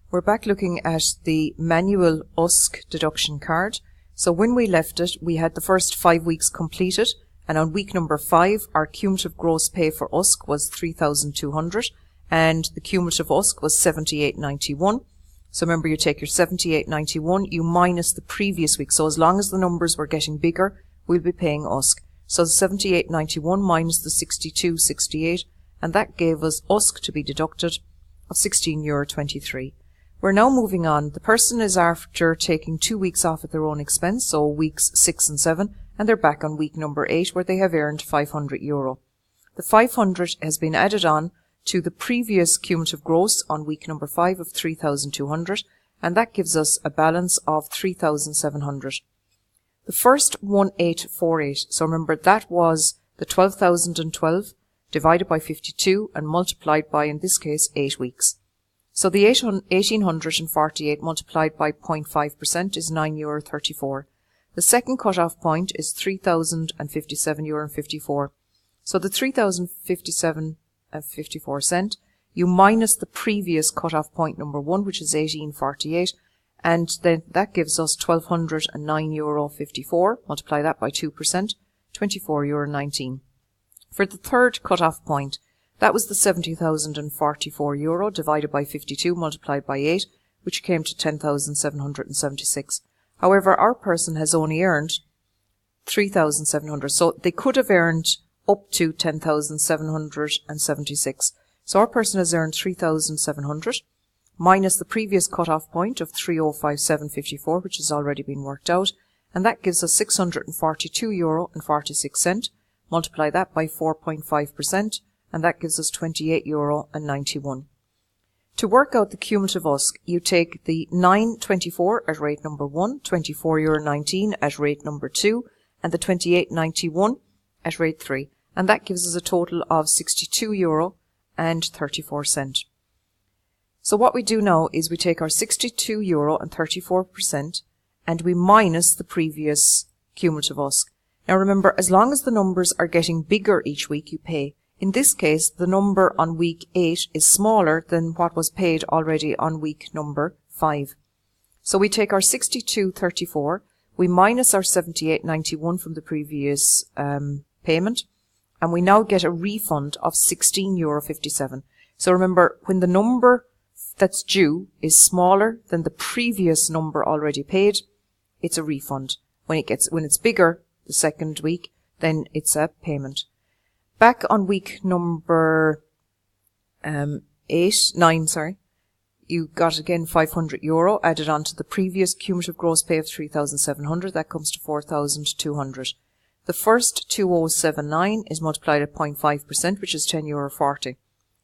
We're back looking at the manual USC deduction card. So when we left it, we had the first 5 weeks completed, and on week number 5, our cumulative gross pay for USC was 3,200, and the cumulative USC was 78.91. So remember, you take your 78.91, you minus the previous week. So as long as the numbers were getting bigger, we'll be paying USC. So the 78.91 minus the 62.68, and that gave us USC to be deducted of €16.23. We're now moving on. The person is after taking 2 weeks off at their own expense, so weeks 6 and 7, and they're back on week number 8 where they have earned €500. The 500 has been added on to the previous cumulative gross on week number 5 of 3,200, and that gives us a balance of 3,700. The first 1848, so remember that was the 12,012 divided by 52 and multiplied by, in this case, 8 weeks. So the 1,848 multiplied by 0.5% is €9.34. The second cut-off point is €3,057.54. So the 3,057.54, you minus the previous cut-off point number 1, which is 1,848, and then that gives us €1,209.54. Multiply that by 2%, €24.19. For the third cut-off point, that was the €70,044 divided by 52 multiplied by 8, which came to 10,776. However, our person has only earned 3,700, so they could have earned up to 10,776. So our person has earned 3,700 minus the previous cut-off point of 3,057.54, which has already been worked out, and that gives us €642.46. Multiply that by 4.5%. and that gives us €28.91. To work out the cumulative USC, you take the 9.24 at rate number 1, €24.19 at rate number 2, and the 28.91 at rate 3, and that gives us a total of €62.34. So what we do now is we take our €62.34% and we minus the previous cumulative USC. Now remember, as long as the numbers are getting bigger each week, you pay. In this case, the number on week 8 is smaller than what was paid already on week number 5. So we take our 62.34, we minus our 78.91 from the previous payment, and we now get a refund of €16.57. So remember, when the number that's due is smaller than the previous number already paid, it's a refund. When it's bigger the second week, then it's a payment. Back on week number 9, you got again €500 added on to the previous cumulative gross pay of 3,700. That comes to 4,200. The first 2,079 is multiplied at 0.5%, which is €10.40.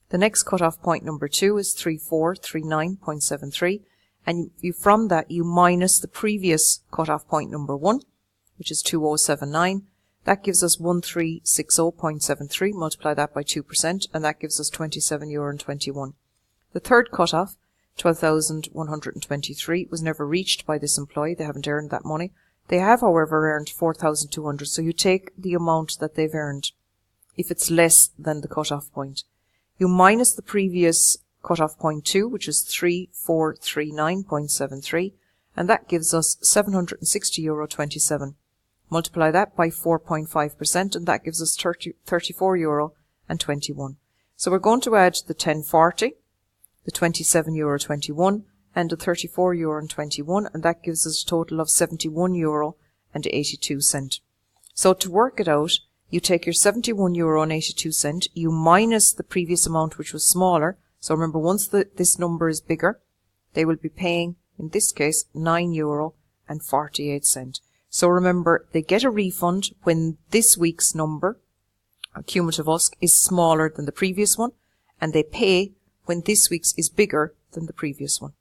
The next cut-off point number 2 is 3,439.73, and from that you minus the previous cut-off point number 1, which is 2,079. That gives us 1,360.73, multiply that by 2%, and that gives us €27.21. The third cut-off, 12,123, was never reached by this employee. They haven't earned that money. They have, however, earned 4,200, so you take the amount that they've earned if it's less than the cut-off point. You minus the previous cut-off point 2, which is 3,439.73, and that gives us €760.27. Multiply that by 4.5%, and that gives us €34.21. So we're going to add the 10.40, the €27.21, and the €34.21, and that gives us a total of €71.82. So to work it out, you take your €71.82, you minus the previous amount, which was smaller. So remember, once this number is bigger, they will be paying, in this case, €9.48. So remember, they get a refund when this week's number, cumulative USC, is smaller than the previous one, and they pay when this week's is bigger than the previous one.